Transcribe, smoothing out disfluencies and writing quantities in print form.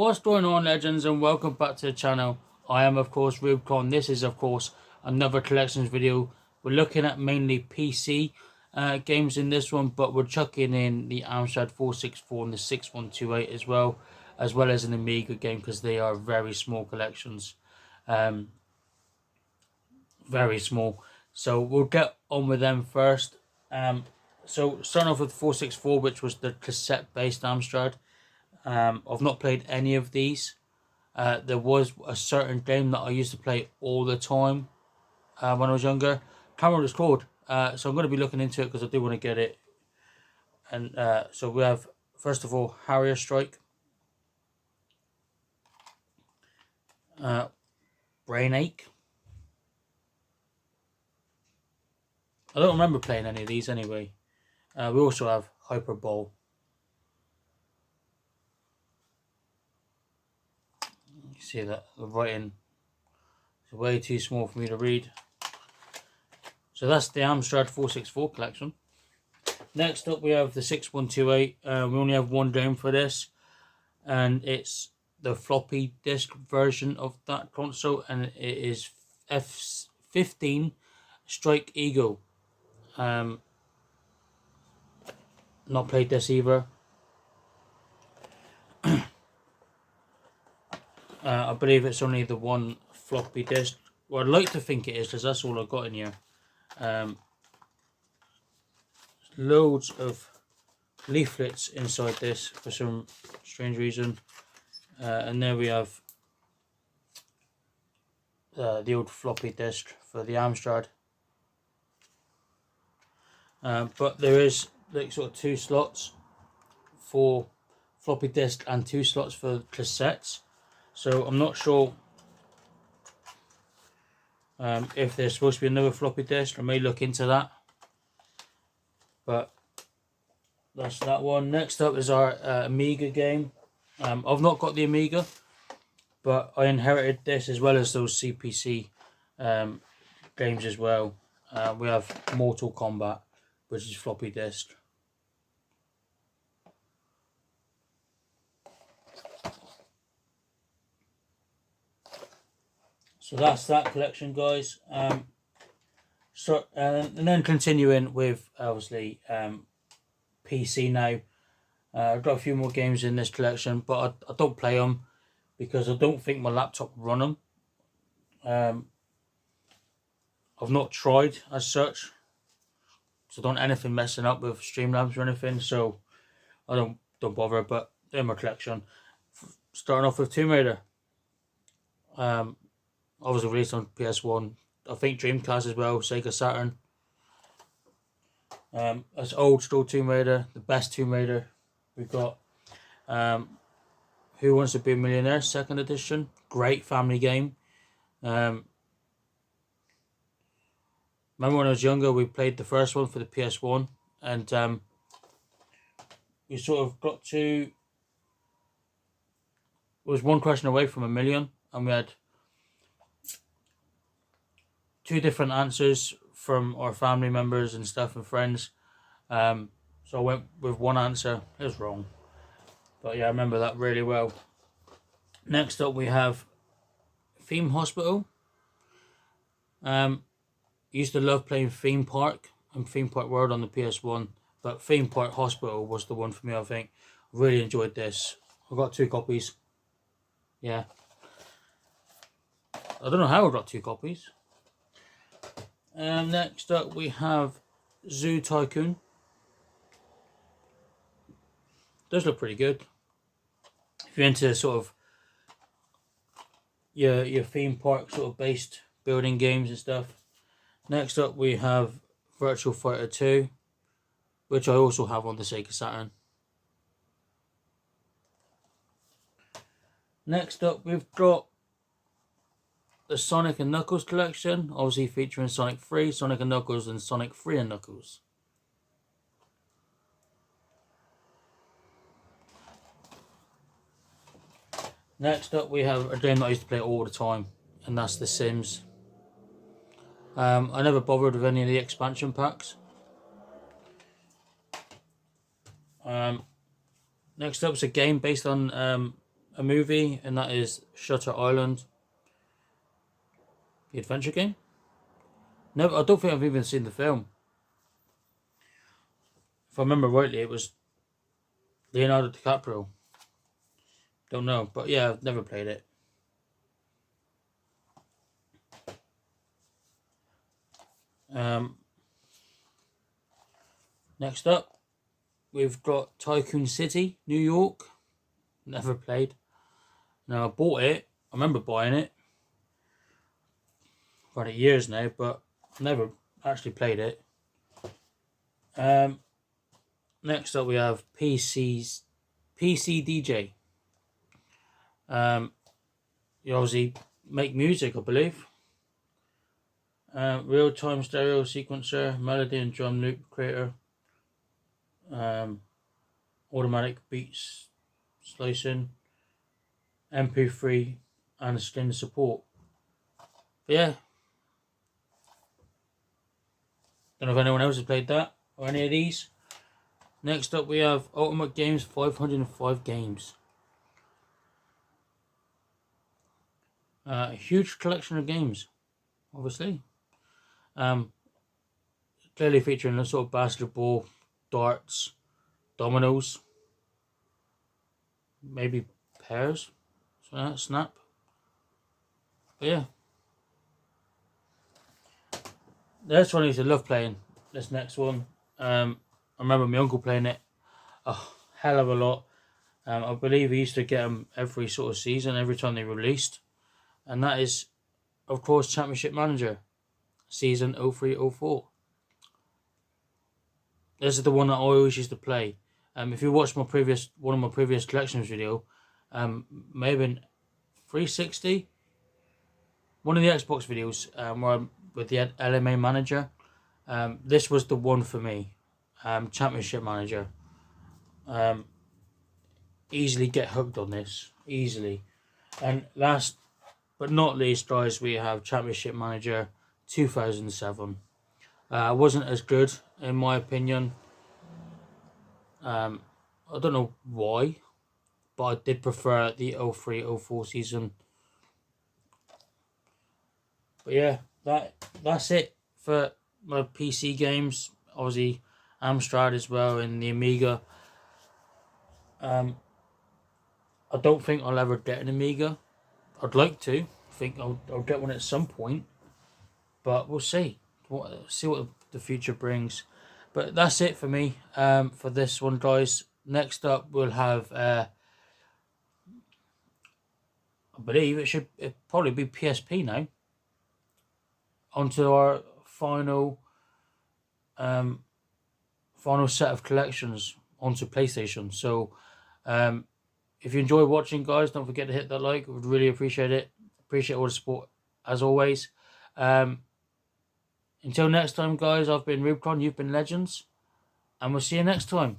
What's going on, legends, and welcome back to the channel. I am of course Rubicon. This is of course another collections video. We're looking at mainly PC games in this one, but we're chucking in the Amstrad 464 and the 6128 as well as an Amiga game, because they are very small collections, very small. So we'll get on with them first. So starting off with 464, which was the cassette based Amstrad. I've not played any of these. There was a certain game that I used to play all the time when I was younger. Can't remember what it's called. So I'm going to be looking into it because I do want to get it. And so we have, first of all, Harrier Strike, Brain Ache. I don't remember playing any of these anyway. We also have Hyper Bowl. You see that the writing is way too small for me to read. So that's the Amstrad 464 collection. Next up we have the 6128. We only have one game for this, and it's the floppy disk version of that console, and it is F15 Strike Eagle. Not played this either. I believe it's only the one floppy disk. Well, I'd like to think it is, because that's all I've got in here. Loads of leaflets inside this for some strange reason. And there we have the old floppy disk for the Amstrad. But there is like sort of two slots for floppy disk and two slots for cassettes. So I'm not sure if there's supposed to be another floppy disk. I may look into that. But that's that one. Next up is our Amiga game. I've not got the Amiga, but I inherited this as well as those CPC games as well. We have Mortal Kombat, which is floppy disk. So that's that collection, guys. And then continuing with obviously PC now. I've got a few more games in this collection, but I don't play them because I don't think my laptop will run them. I've not tried as such, so I don't want anything messing up with Streamlabs or anything, so I don't bother. But they're in my collection. Starting off with Tomb Raider. Obviously released on PS1, I think Dreamcast as well, Sega Saturn. That's old school Tomb Raider, the best Tomb Raider. We've got Who Wants to Be a Millionaire, 2nd edition. Great family game. Remember when I was younger, we played the first one for the PS1, and we sort of got to, it was one question away from a million, and we had two different answers from our family members and stuff and friends. So I went with one answer. It was wrong, but yeah, I remember that really well. Next up we have Theme Hospital. Used to love playing Theme Park and Theme Park World on the PS1, but Theme Park Hospital was the one for me, I think. Really enjoyed this. I got 2 copies. Yeah. I don't know how I got 2 copies. Next up we have Zoo Tycoon. Does look pretty good. If you're into sort of your theme park sort of based building games and stuff. Next up we have Virtual Fighter 2, which I also have on the Sega Saturn. Next up we've got the Sonic and Knuckles collection, obviously featuring Sonic 3, Sonic and Knuckles, and Sonic 3 and Knuckles. Next up we have a game that I used to play all the time, and that's The Sims. I never bothered with any of the expansion packs. Next up is a game based on a movie, and that is Shutter Island, the adventure game. Never, I don't think I've even seen the film. If I remember rightly, it was Leonardo DiCaprio. Don't know, but yeah, I've never played it. Next up, we've got Tycoon City, New York. Never played. Now I bought it. I remember buying it. I've had it years now, but never actually played it. Next up, we have PC DJ. You obviously make music, I believe. Real-time stereo sequencer, melody and drum loop creator. Automatic beats slicing, MP3 and STIM support. But yeah, don't know if anyone else has played that or any of these. Next up, we have Ultimate Games 505 games. A huge collection of games, obviously. Clearly featuring a sort of basketball, darts, dominoes, maybe pairs, snap. But yeah, this one I used to love playing. This next one, I remember my uncle playing it a hell of a lot. I believe he used to get them every sort of season, every time they released, and that is, of course, Championship Manager, season 03-04. This is the one that I always used to play. If you watched one of my previous collections video, maybe 360, one of the Xbox videos, where with the LMA Manager, this was the one for me. Championship Manager. Easily get hooked on this, easily. And last but not least, guys, we have Championship Manager 2007. Wasn't as good in my opinion. I don't know why, but I did prefer the 03-04 season. But yeah, that's it for my PC games. Obviously, Amstrad as well and the Amiga. I don't think I'll ever get an Amiga. I'd like to. I think I'll get one at some point, but we'll see. See what the future brings. But that's it for me for this one, guys. Next up, we'll have, I believe it probably be PSP now. Onto our final set of collections onto PlayStation. So, if you enjoy watching, guys, don't forget to hit that like. Would really appreciate it. Appreciate all the support as always. Until next time, guys, I've been Rubicon, you've been Legends, and we'll see you next time.